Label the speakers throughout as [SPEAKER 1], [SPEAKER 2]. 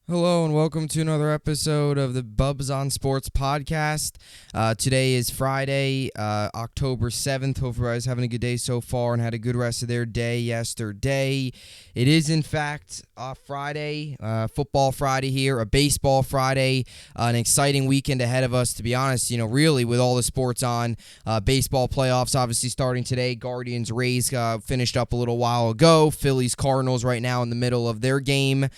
[SPEAKER 1] Hello and welcome to another episode of the BSN Sports Podcast. Today is Friday, October 7th. Hope everybody's having a good day so far and had a good rest of their day yesterday. It is, in fact, Friday, Football Friday here, a Baseball Friday, an exciting weekend ahead of us, to be honest, really with all the sports on. Baseball playoffs obviously starting today. Guardians Rays finished up a little while ago. Phillies Cardinals right now in the middle of their game.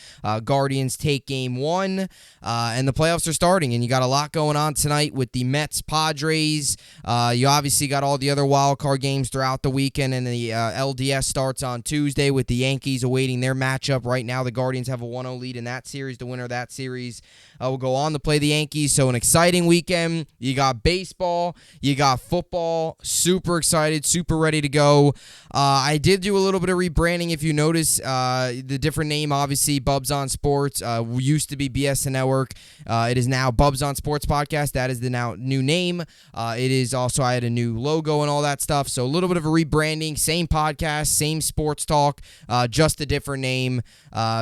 [SPEAKER 1] Guardians take game one, and the playoffs are starting, and you got a lot going on tonight with the Mets, Padres. You obviously got all the other wild card games throughout the weekend, and the LDS starts on Tuesday with the Yankees awaiting their matchup. Right now, the Guardians have a 1-0 lead in that series. The winner of that series will go on to play the Yankees, so an exciting weekend. You got baseball, you got football, super excited, super ready to go. I did do a little bit of rebranding, if you notice, the different name, obviously, BSN Sports, used to be BSN Network. It is now BSN Sports Podcast. That is the now new name. It is also, I had a new logo and all that stuff, so a little bit of a rebranding, same podcast, same sports talk, just a different name.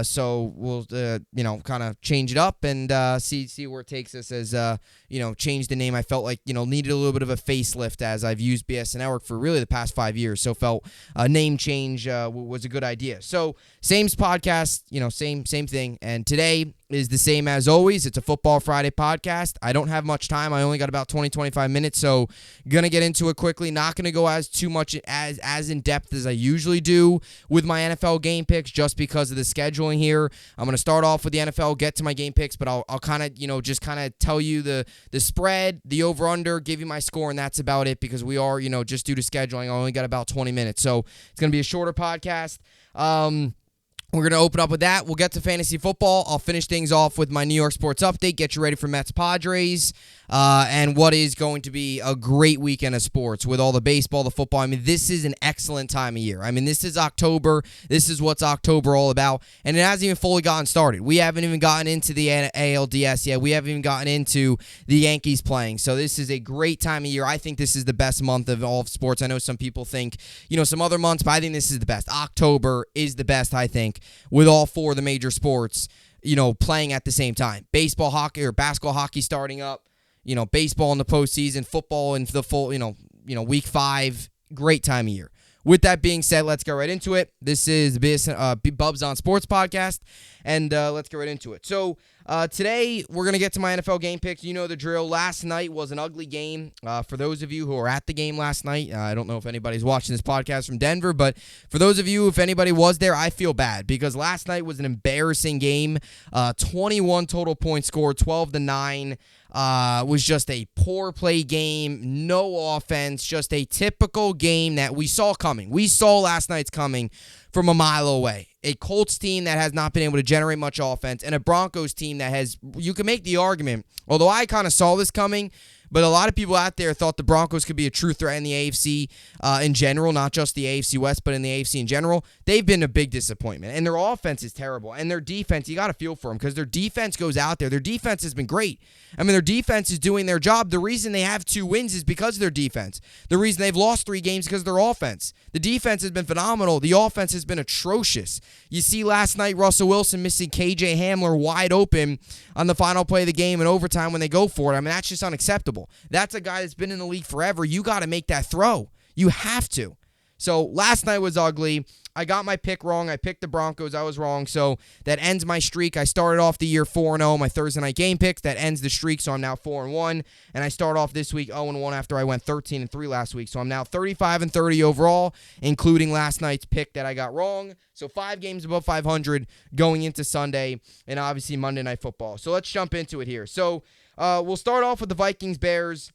[SPEAKER 1] So we'll, kind of change it up and see where it takes us as, change the name. I felt like, needed a little bit of a facelift as I've used BSN Network for really the past 5 years. So felt a name change was a good idea. So same podcast, same thing. And today is the same as always. It's a Football Friday podcast. I don't have much time. I only got about 20-25 minutes, so gonna get into it quickly. Not gonna go as too much as in depth as I usually do with my NFL game picks, just because of the scheduling here. I'm gonna start off with the NFL, get to my game picks, but I'll kind of just kind of tell you the spread, the over under, give you my score, and that's about it, because we are just due to scheduling, I only got about 20 minutes, so it's gonna be a shorter podcast. We're going to open up with that. We'll get to fantasy football. I'll finish things off with my New York sports update, get you ready for Mets Padres, and what is going to be a great weekend of sports with all the baseball, the football. I mean, this is an excellent time of year. I mean, this is October. This is what's October all about, and it hasn't even fully gotten started. We haven't even gotten into the ALDS yet. We haven't even gotten into the Yankees playing, so this is a great time of year. I think this is the best month of all of sports. I know some people think, some other months, but I think this is the best. October is the best, I think, with all four of the major sports, playing at the same time. Baseball, hockey, or basketball, hockey starting up, baseball in the postseason, football in the full, week 5. Great time of year. With that being said, let's get right into it. This is the BSN Sports Podcast, and let's get right into it. So today, we're going to get to my NFL game picks. You know the drill. Last night was an ugly game. For those of you who were at the game last night, I don't know if anybody's watching this podcast from Denver, but for those of you, if anybody was there, I feel bad, because last night was an embarrassing game. 21 total points scored, 12-9. Was just a poor play game, no offense, just a typical game that we saw coming. We saw last night's coming from a mile away. A Colts team that has not been able to generate much offense, and a Broncos team that has, you can make the argument, although I kind of saw this coming, but a lot of people out there thought the Broncos could be a true threat in the AFC in general, not just the AFC West, but in the AFC in general. They've been a big disappointment, and their offense is terrible. And their defense, you got to feel for them, because their defense goes out there. Their defense has been great. I mean, their defense is doing their job. The reason they have 2 wins is because of their defense. The reason they've lost 3 games is because of their offense. The defense has been phenomenal. The offense has been atrocious. You see last night, Russell Wilson missing KJ Hamler wide open on the final play of the game in overtime when they go for it. I mean, that's just unacceptable. That's a guy that's been in the league forever. You got to make that throw. You have to. So last night was ugly. I got my pick wrong. I picked the Broncos. I was wrong. So that ends my streak. I started off the year 4-0, my Thursday night game picks. That ends the streak, so I'm now 4-1. And I start off this week 0-1 after I went 13-3 last week. So I'm now 35-30 overall, including last night's pick that I got wrong. So 5 games above 500 going into Sunday, and obviously Monday Night Football. So let's jump into it here. So we'll start off with the Vikings-Bears.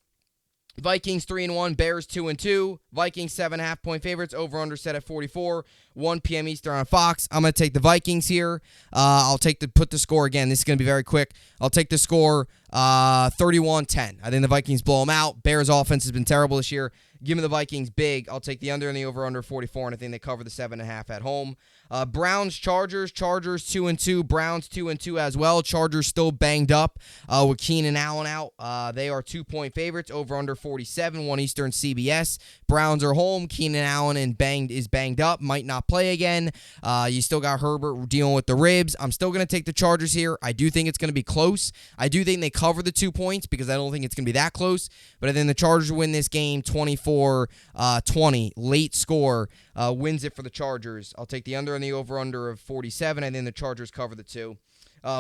[SPEAKER 1] Vikings 3-1, Bears 2-2. Vikings 7.5 point favorites. Over under set at 44. 1 p.m. Eastern on Fox. I'm going to take the Vikings here. I'll put the score again. This is going to be very quick. I'll take the score 31-10. I think the Vikings blow them out. Bears offense has been terrible this year. Give me the Vikings big. I'll take the under and the over 44, and I think they cover the 7.5 at home. Browns, Chargers. Chargers 2-2. Browns 2-2 as well. Chargers still banged up with Keenan Allen out. They are 2-point favorites. Over under 47. 1 Eastern CBS. Browns are home. Keenan Allen is banged up. Might not play again. You still got Herbert dealing with the ribs. I'm still going to take the Chargers here. I do think it's going to be close. I do think they cover the 2 points because I don't think it's going to be that close. But I think the Chargers win this game 24-20. Late score wins it for the Chargers. I'll take the under and the over-under of 47. I think the Chargers cover the 2.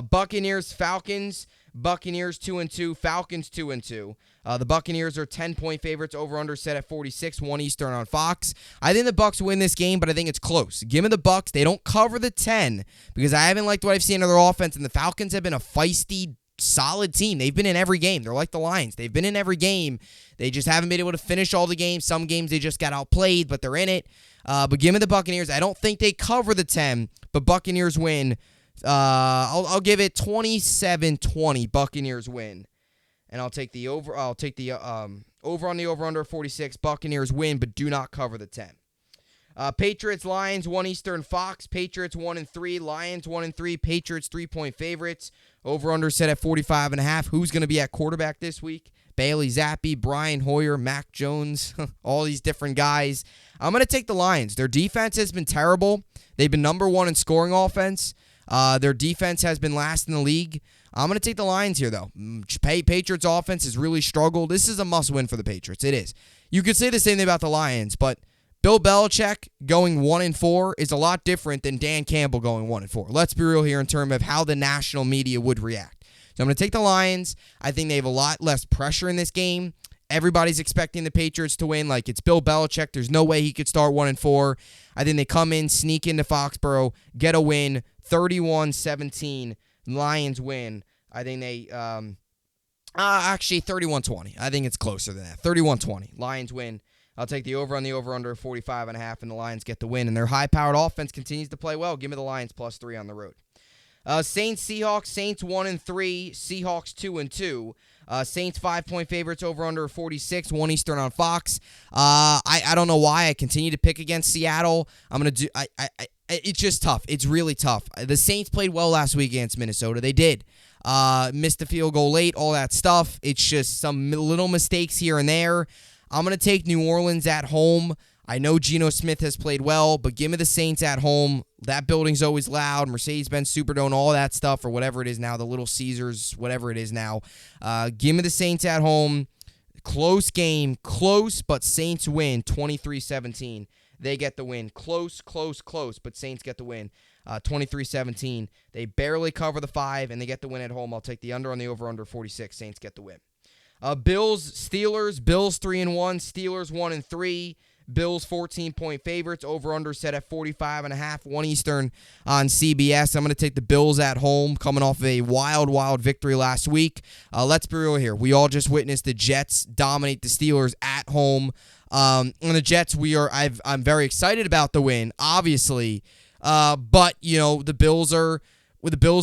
[SPEAKER 1] Buccaneers, Falcons. Buccaneers 2-2. Falcons 2-2. The Buccaneers are 10-point favorites. Over-under set at 46. 1 Eastern on Fox. I think the Bucs win this game, but I think it's close. Give me the Bucs. They don't cover the 10 because I haven't liked what I've seen of their offense, and the Falcons have been a feisty, solid team. They've been in every game. They're like the Lions. They've been in every game. They just haven't been able to finish all the games. Some games they just got outplayed, but they're in it. But give me the Buccaneers. I don't think they cover the 10, but Buccaneers win. I'll give it 27-20. Buccaneers win. And I'll take the over. I'll take the over on the over-under 46. Buccaneers win, but do not cover the 10. Patriots, Lions, 1 Eastern Fox. Patriots 1-3. Lions 1-3. Patriots 3-point favorites. Over-under set at 45.5. Who's going to be at quarterback this week? Bailey Zappi, Brian Hoyer, Mac Jones, all these different guys. I'm going to take the Lions. Their defense has been terrible. They've been number 1 in scoring offense. Their defense has been last in the league. I'm going to take the Lions here, though. Patriots offense has really struggled. This is a must-win for the Patriots. It is. You could say the same thing about the Lions, but Bill Belichick going 1-4 is a lot different than Dan Campbell going 1-4. Let's be real here in terms of how the national media would react. So I'm going to take the Lions. I think they have a lot less pressure in this game. Everybody's expecting the Patriots to win. Like, it's Bill Belichick. There's no way he could start 1-4. I think they come in, sneak into Foxborough, get a win, 31-17. Lions win. I think they, actually 31-20. I think it's closer than that. 31-20. Lions win. I'll take the over on the over-under 45.5, and the Lions get the win. And their high-powered offense continues to play well. Give me the Lions +3 on the road. Saints, Seahawks. Saints 1-3. Seahawks 2-2. Saints 5-point favorites. Over/under 46. 1 Eastern on Fox. I don't know why I continue to pick against Seattle. I'm gonna do. It's just tough. It's really tough. The Saints played well last week against Minnesota. They did. Missed the field goal late. All that stuff. It's just some little mistakes here and there. I'm gonna take New Orleans at home. I know Geno Smith has played well, but give me the Saints at home. That building's always loud. Mercedes-Benz Superdome, all that stuff, or whatever it is now, the Little Caesars, whatever it is now. Give me the Saints at home. Close game. Close, but Saints win 23-17. They get the win. Close, but Saints get the win. 23-17. They barely cover the 5, and they get the win at home. I'll take the under on the over-under 46. Saints get the win. Bills, Steelers. Bills 3-1. Steelers 1-3. Bills 14-point favorites. Over/under set at 45.5. 1 Eastern on CBS. I'm going to take the Bills at home, coming off of a wild victory last week. Let's be real here. We all just witnessed the Jets dominate the Steelers at home. On the Jets, I'm very excited about the win, obviously. But the Bills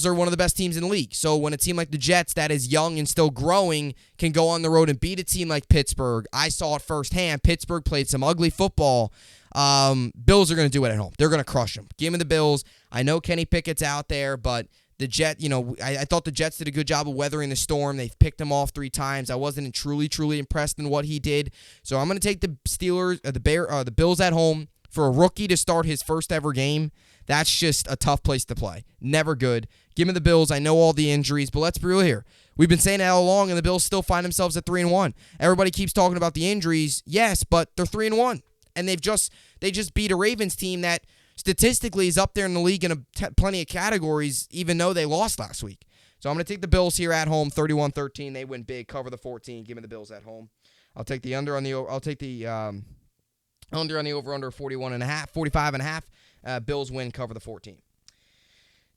[SPEAKER 1] are one of the best teams in the league. So when a team like the Jets that is young and still growing can go on the road and beat a team like Pittsburgh, I saw it firsthand. Pittsburgh played some ugly football. Bills are going to do it at home. They're going to crush them. Give me the Bills. I know Kenny Pickett's out there, but the Jets, I thought the Jets did a good job of weathering the storm. They've picked him off 3 times. I wasn't truly impressed in what he did. So I'm going to take the the Bills at home for a rookie to start his first ever game. That's just a tough place to play. Never good. Give me the Bills. I know all the injuries, but let's be real here. We've been saying it all along, and the Bills still find themselves at 3-1. Everybody keeps talking about the injuries. Yes, but they're 3-1. And they just beat a Ravens team that statistically is up there in the league in plenty of categories, even though they lost last week. So I'm going to take the Bills here at home, 31-13. They win big, cover the 14. Give me the Bills at home. I'll take the under on the under on the over-under 45.5. Bills win, cover the 14.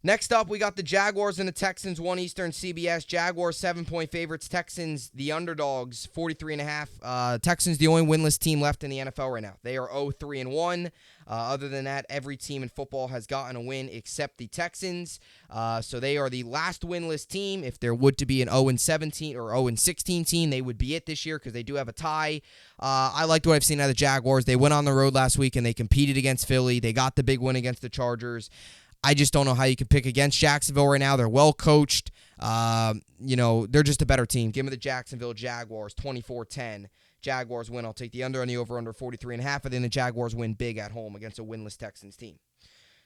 [SPEAKER 1] Next up, we got the Jaguars and the Texans, 1 Eastern, CBS. Jaguars 7-point favorites. Texans, the underdogs, 43.5. Texans, the only winless team left in the NFL right now. They are 0-3-1. Other than that, every team in football has gotten a win except the Texans. So they are the last winless team. If there would to be an 0-17 or 0-16 team, they would be it this year because they do have a tie. I liked what I've seen out of the Jaguars. They went on the road last week and they competed against Philly. They got the big win against the Chargers. I just don't know how you can pick against Jacksonville right now. They're well coached. They're just a better team. Give me the Jacksonville Jaguars, 24-10. Jaguars win. I'll take the under on the over-under 43.5. I think the Jaguars win big at home against a winless Texans team.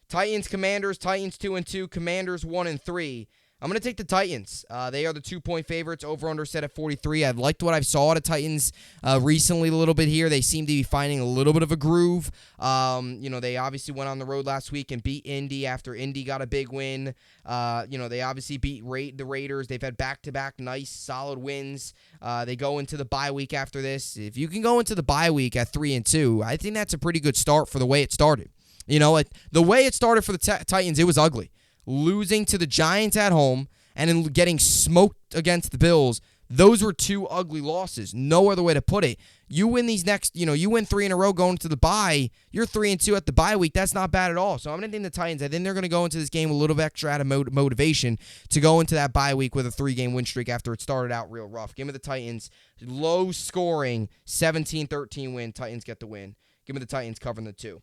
[SPEAKER 1] Titans, Commanders. Titans 2-2. Commanders 1-3. I'm going to take the Titans. They are the 2-point favorites. Over-under set at 43. I've liked what I saw at the Titans recently a little bit here. They seem to be finding a little bit of a groove. They obviously went on the road last week and beat Indy after Indy got a big win. They obviously beat the Raiders. They've had back-to-back nice, solid wins. They go into the bye week after this. If you can go into the bye week at 3-2, I think that's a pretty good start for the way it started. The way it started for the Titans, it was ugly. Losing to the Giants at home and then getting smoked against the Bills, those were two ugly losses. No other way to put it. You win these next, you win 3 in a row going to the bye. You're 3-2 at the bye week. That's not bad at all. So I'm going to think the Titans, I think they're going to go into this game with a little bit extra out of motivation to go into that bye week with a 3-game win streak after it started out real rough. Give me the Titans. Low scoring, 17-13 win. Titans get the win. Give me the Titans covering the 2.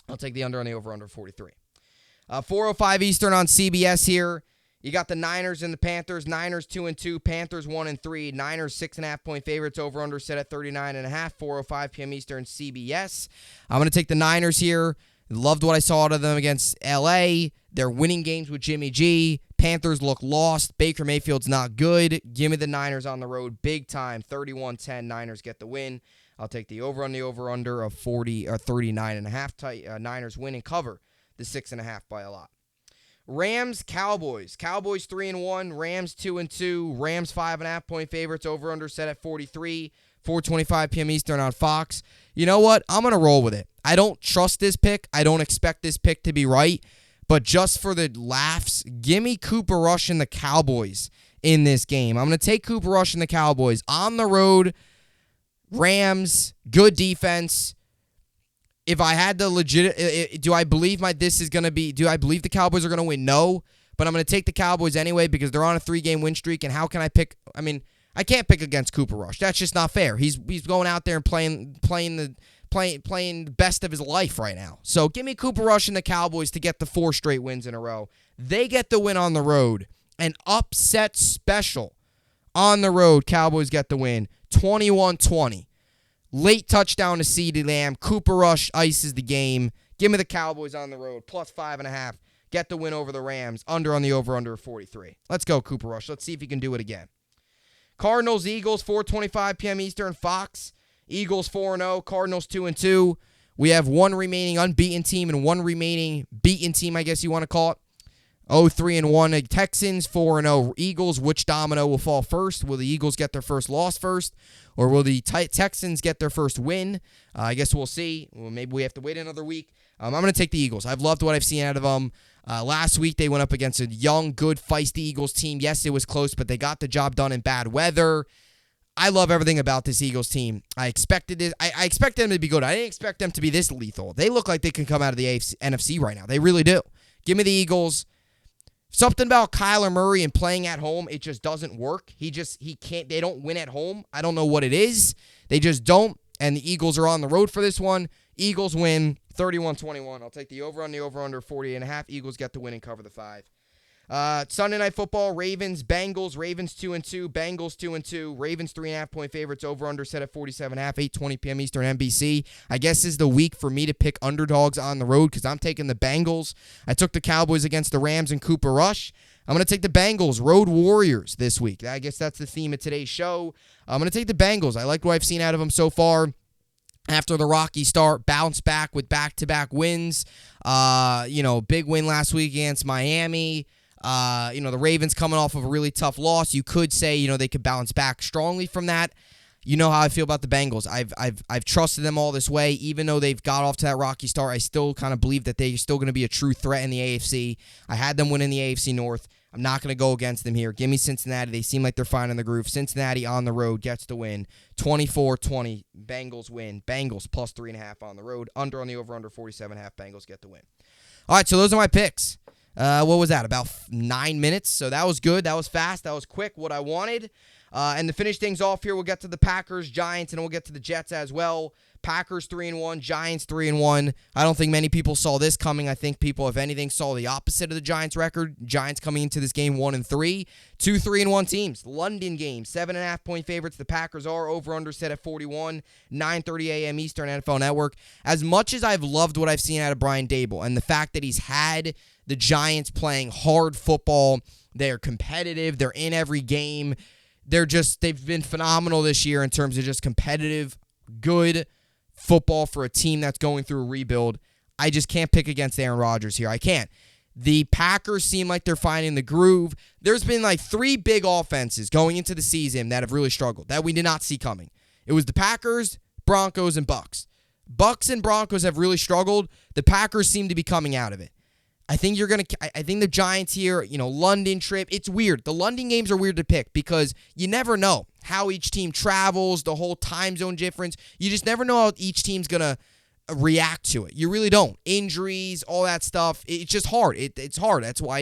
[SPEAKER 1] I'll take the under on the over-under 43. 4:05 Eastern on CBS here. You got the Niners and the Panthers. Niners 2-2, Panthers 1-3. Niners 6.5-point favorites. Over/under set at 39.5. 4:05 p.m. Eastern, CBS. I'm going to take the Niners here. Loved what I saw out of them against LA. They're winning games with Jimmy G. Panthers look lost. Baker Mayfield's not good. Give me the Niners on the road, big time. 31-10. Niners get the win. I'll take the over on the over/under of 40 or 39.5. Niners win and cover the 6.5 by a lot. Rams, Cowboys. Cowboys 3-1. Rams 2-2. Rams 5.5-point favorites. Over/under set at 43. 4:25 p.m. Eastern on Fox. You know what? I'm going to roll with it. I don't trust this pick. I don't expect this pick to be right. But just for the laughs, give me Cooper Rush and the Cowboys in this game. I'm going to take Cooper Rush and the Cowboys on the road. Rams, good defense. If I had the do I believe do I believe the Cowboys are going to win? No. But I'm going to take the Cowboys anyway because they're on a 3-game win streak. And how can I pick? I can't pick against Cooper Rush. That's just not fair. He's going out there and playing the best of his life right now. So give me Cooper Rush and the Cowboys to get the 4 straight wins in a row. They get the win on the road. An upset special on the road. Cowboys get the win. 21-20. Late touchdown to CeeDee Lamb. Cooper Rush ices the game. Give me the Cowboys on the road. Plus 5.5. Get the win over the Rams. Under on the over-under of 43. Let's go, Cooper Rush. Let's see if he can do it again. Cardinals, Eagles, 4:25 p.m. Eastern, Fox. Eagles 4-0. Cardinals 2-2. We have one remaining unbeaten team and one remaining beaten team, I guess you want to call it. 0-3-1 Texans, 4-0 Eagles. Which domino will fall first? Will the Eagles get their first loss first? Or will the Texans get their first win? I guess we'll see. Well, maybe we have to wait another week. I'm going to take the Eagles. I've loved what I've seen out of them. Last week, they went up against a young, good, feisty Eagles team. Yes, it was close, but they got the job done in bad weather. I love everything about this Eagles team. I expected it. I expected them to be good. I didn't expect them to be this lethal. They look like they can come out of the NFC right now. They really do. Give me the Eagles. Something about Kyler Murray and playing at home, it just doesn't work. He can't. They don't win at home. I don't know what it is. They just don't. And the Eagles are on the road for this one. Eagles win 31-21. I'll take the over on the over-under 40.5. Eagles get the win and cover the 5. Sunday Night Football, Ravens, Bengals. Ravens 2-2, Bengals 2-2. Ravens 3.5-point favorites. Over/under set at 47.5. 8:20 p.m. Eastern, NBC. I guess this is the week for me to pick underdogs on the road because I'm taking the Bengals. I took the Cowboys against the Rams and Cooper Rush. I'm going to take the Bengals, Road Warriors, this week. I guess that's the theme of today's show. I'm going to take the Bengals. I like what I've seen out of them so far. After the rocky start, bounce back with back-to-back wins. Big win last week against Miami. The Ravens coming off of a really tough loss. You could say, they could bounce back strongly from that. You know how I feel about the Bengals. I've trusted them all this way. Even though they've got off to that rocky start, I still kind of believe that they're still going to be a true threat in the AFC. I had them win in the AFC North. I'm not going to go against them here. Give me Cincinnati. They seem like they're finding the groove. Cincinnati on the road gets the win. 24-20. Bengals win. Bengals plus 3.5 on the road. Under on the over-under 47.5. Bengals get the win. All right, so those are my picks. What was that? About 9 minutes. So that was good. That was fast. That was quick. What I wanted. And to finish things off here, we'll get to the Packers, Giants, and we'll get to the Jets as well. Packers 3-1, Giants 3-1. I don't think many people saw this coming. I think people, if anything, saw the opposite of the Giants record. Giants coming into this game 1-3. 2 3-1 teams. London game, 7.5-point favorites. The Packers are over/under set at 41. 9:30 a.m. Eastern, NFL Network. As much as I've loved what I've seen out of Brian Daboll and the fact that he's had the Giants playing hard football, they're competitive, they're in every game. They've been phenomenal this year in terms of just competitive, good football for a team that's going through a rebuild. I just can't pick against Aaron Rodgers here. I can't. The Packers seem like they're finding the groove. There's been like 3 big offenses going into the season that have really struggled, that we did not see coming. It was the Packers, Broncos, and Bucks. Bucks and Broncos have really struggled. The Packers seem to be coming out of it. I think the Giants here, London trip, it's weird. The London games are weird to pick because you never know how each team travels, the whole time zone difference. You just never know how each team's going to react to it. You really don't. Injuries, all that stuff, it's just hard. It's hard. That's why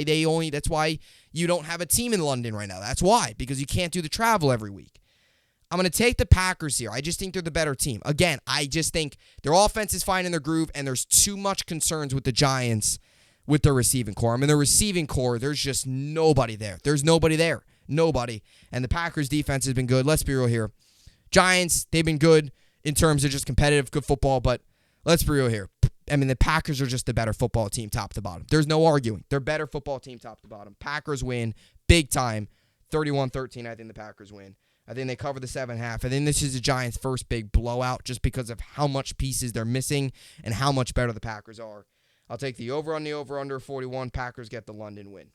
[SPEAKER 1] you don't have a team in London right now. That's why, because you can't do the travel every week. I'm going to take the Packers here. I just think they're the better team. Again, I just think their offense is finding their groove, and there's too much concerns with the Giants with their receiving core. I mean, the receiving core, there's just nobody there. There's nobody there. Nobody. And the Packers' defense has been good. Let's be real here. Giants, they've been good in terms of just competitive, good football, but let's be real here. I mean, the Packers are just the better football team top to bottom. There's no arguing. They're better football team top to bottom. Packers win big time. 31-13, I think the Packers win. I think they cover the 7.5. I think this is the Giants' first big blowout just because of how much pieces they're missing and how much better the Packers are. I'll take the over on the over-under 41. Packers get the London win.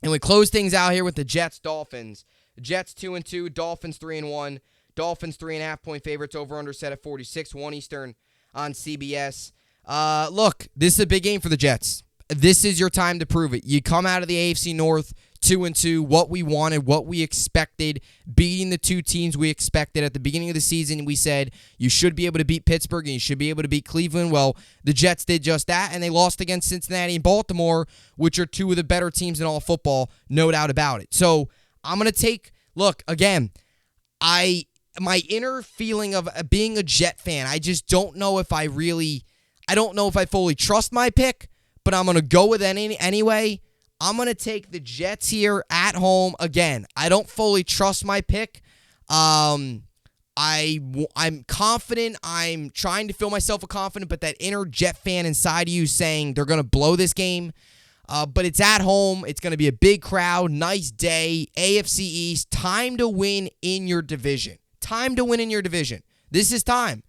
[SPEAKER 1] And we close things out here with the Jets-Dolphins. Jets 2-2, Dolphins 3-1. Dolphins 3.5-point favorites, over-under set at 46, 1 Eastern on CBS. Look, this is a big game for the Jets. This is your time to prove it. You come out of the AFC North 2-2, what we wanted, what we expected, beating the 2 teams we expected. At the beginning of the season, we said you should be able to beat Pittsburgh and you should be able to beat Cleveland. Well, the Jets did just that, and they lost against Cincinnati and Baltimore, which are 2 of the better teams in all football, no doubt about it. So I'm going to take, look, again, my inner feeling of being a Jet fan, I just don't know if I fully trust my pick, but I'm going to go with it anyway. I'm going to take the Jets here at home. Again, I don't fully trust my pick. I'm confident. I'm trying to feel myself confident, but that inner Jet fan inside of you saying they're going to blow this game. But it's at home. It's going to be a big crowd. Nice day. AFC East. Time to win in your division. Time to win in your division. This is time.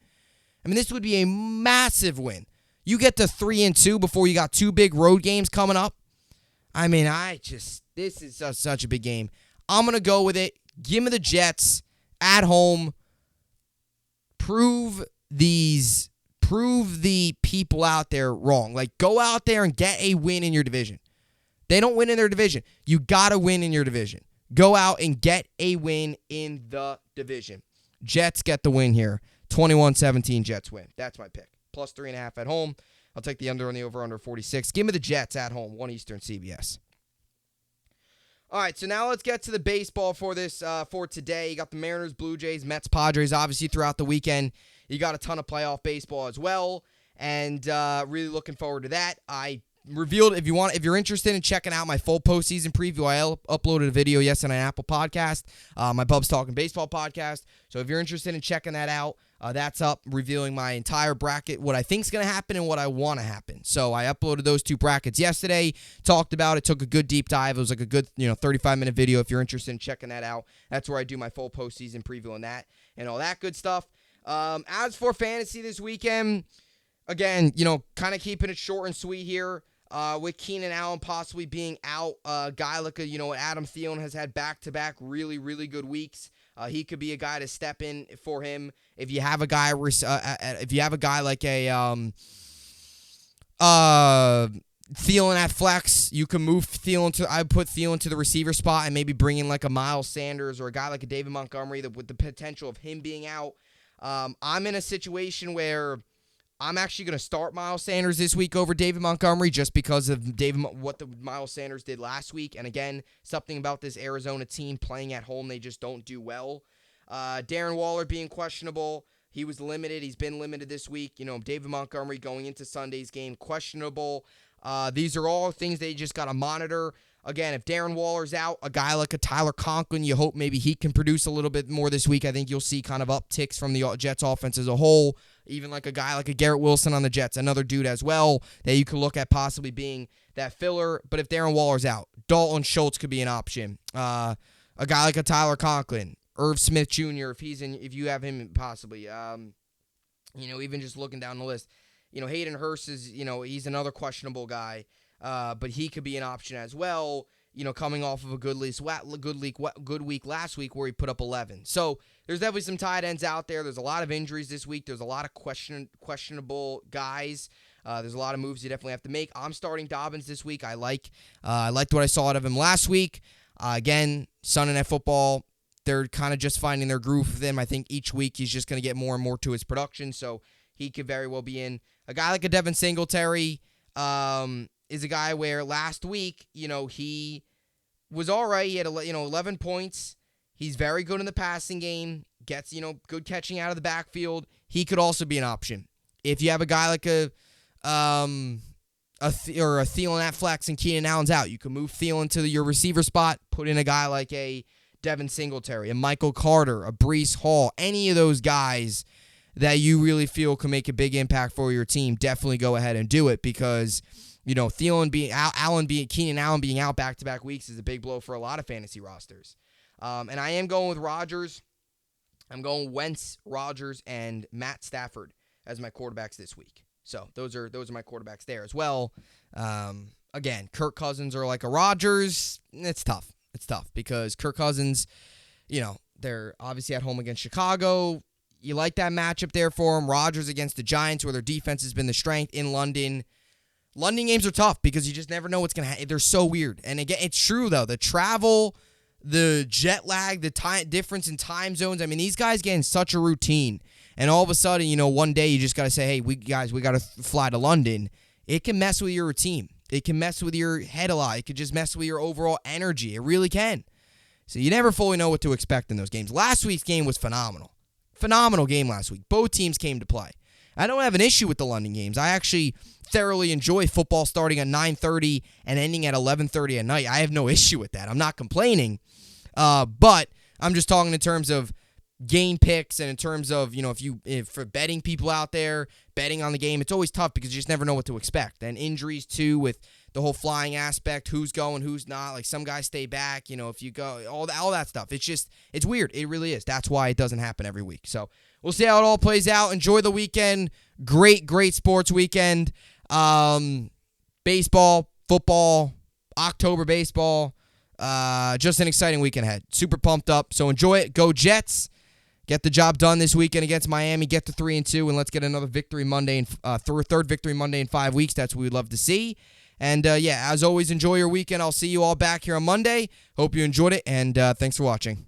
[SPEAKER 1] I mean, this would be a massive win. You get to 3-2 before you got 2 big road games coming up. I mean, this is such a big game. I'm going to go with it. Give me the Jets at home. Prove the people out there wrong. Like, go out there and get a win in your division. They don't win in their division. You got to win in your division. Go out and get a win in the division. Jets get the win here. 21-17 Jets win. That's my pick. Plus 3.5 at home. I'll take the under on the over-under 46. Give me the Jets at home, 1 Eastern CBS. All right, so now let's get to the baseball for today. You got the Mariners, Blue Jays, Mets, Padres, obviously throughout the weekend. You got a ton of playoff baseball as well, and really looking forward to that. I revealed, if you're interested in checking out my full postseason preview, I uploaded a video yesterday on Apple Podcast, my Bubs Talking Baseball podcast. So if you're interested in checking that out, that's up, revealing my entire bracket, what I think is going to happen and what I want to happen. So I uploaded those 2 brackets yesterday, talked about it, took a good deep dive. It was like a good 35-minute video if you're interested in checking that out. That's where I do my full postseason preview on that and all that good stuff. As for fantasy this weekend, again, kind of keeping it short and sweet here. With Keenan Allen possibly being out, a guy like Adam Thielen has had back-to-back really, really good weeks. He could be a guy to step in for him. If you have a guy, like a Thielen at flex, you can move Thielen I put Thielen to the receiver spot and maybe bring in like a Miles Sanders or a guy like a David Montgomery with the potential of him being out. I'm in a situation where I'm actually going to start Miles Sanders this week over David Montgomery just because of what the Miles Sanders did last week. And again, something about this Arizona team playing at home, they just don't do well. Darren Waller being questionable. He was limited. He's been limited this week. David Montgomery going into Sunday's game, questionable. These are all things they just got to monitor. Again, if Darren Waller's out, a guy like a Tyler Conklin, you hope maybe he can produce a little bit more this week. I think you'll see kind of upticks from the Jets offense as a whole. Even like a guy like a Garrett Wilson on the Jets, another dude as well that you could look at possibly being that filler. But if Darren Waller's out, Dalton Schultz could be an option. A guy like a Tyler Conklin, Irv Smith Jr. if you have him possibly. Even just looking down the list, Hayden Hurst is he's another questionable guy. But he could be an option as well, coming off of a good week last week where he put up 11. So there's definitely some tight ends out there. There's a lot of injuries this week. There's a lot of questionable guys. There's a lot of moves you definitely have to make. I'm starting Dobbins this week. I liked what I saw out of him last week. Again, Sunday Night Football, they're kind of just finding their groove with him. I think each week he's just going to get more and more to his production, so he could very well be in. A guy like a Devin Singletary, is a guy where last week, he was all right. He had 11 points. He's very good in the passing game. Gets, good catching out of the backfield. He could also be an option. If you have a guy like a Thielen at flex and Keenan Allen's out, you can move Thielen to your receiver spot, put in a guy like a Devin Singletary, a Michael Carter, a Breece Hall, any of those guys that you really feel can make a big impact for your team. Definitely go ahead and do it because Thielen Keenan Allen being out back-to-back weeks is a big blow for a lot of fantasy rosters. And I am going with Rodgers. I'm going Wentz, Rodgers, and Matt Stafford as my quarterbacks this week. So those are my quarterbacks there as well. Again, Kirk Cousins or like a Rodgers, it's tough. It's tough because Kirk Cousins, they're obviously at home against Chicago. You like that matchup there for him. Rodgers against the Giants, where their defense has been the strength in London. London games are tough because you just never know what's going to happen. They're so weird. And again, it's true, though. The travel, the jet lag, the time difference in time zones. I mean, these guys get in such a routine. And all of a sudden, one day you just got to say, hey, we got to fly to London. It can mess with your routine. It can mess with your head a lot. It could just mess with your overall energy. It really can. So you never fully know what to expect in those games. Last week's game was phenomenal. Phenomenal game last week. Both teams came to play. I don't have an issue with the London games. I actually thoroughly enjoy football starting at 9:30 and ending at 11:30 at night. I have no issue with that. I'm not complaining. But I'm just talking in terms of game picks and in terms of, if for betting people out there, betting on the game, it's always tough because you just never know what to expect. And injuries, too, with the whole flying aspect, who's going, who's not. Like, some guys stay back, if you go, all that stuff. It's weird. It really is. That's why it doesn't happen every week. So we'll see how it all plays out. Enjoy the weekend. Great sports weekend. Baseball, football, October baseball. Just an exciting weekend ahead. Super pumped up. So enjoy it. Go Jets. Get the job done this weekend against Miami. Get to 3-2, and let's get another victory Monday third victory Monday in 5 weeks. That's what we'd love to see. And as always, enjoy your weekend. I'll see you all back here on Monday. Hope you enjoyed it, and thanks for watching.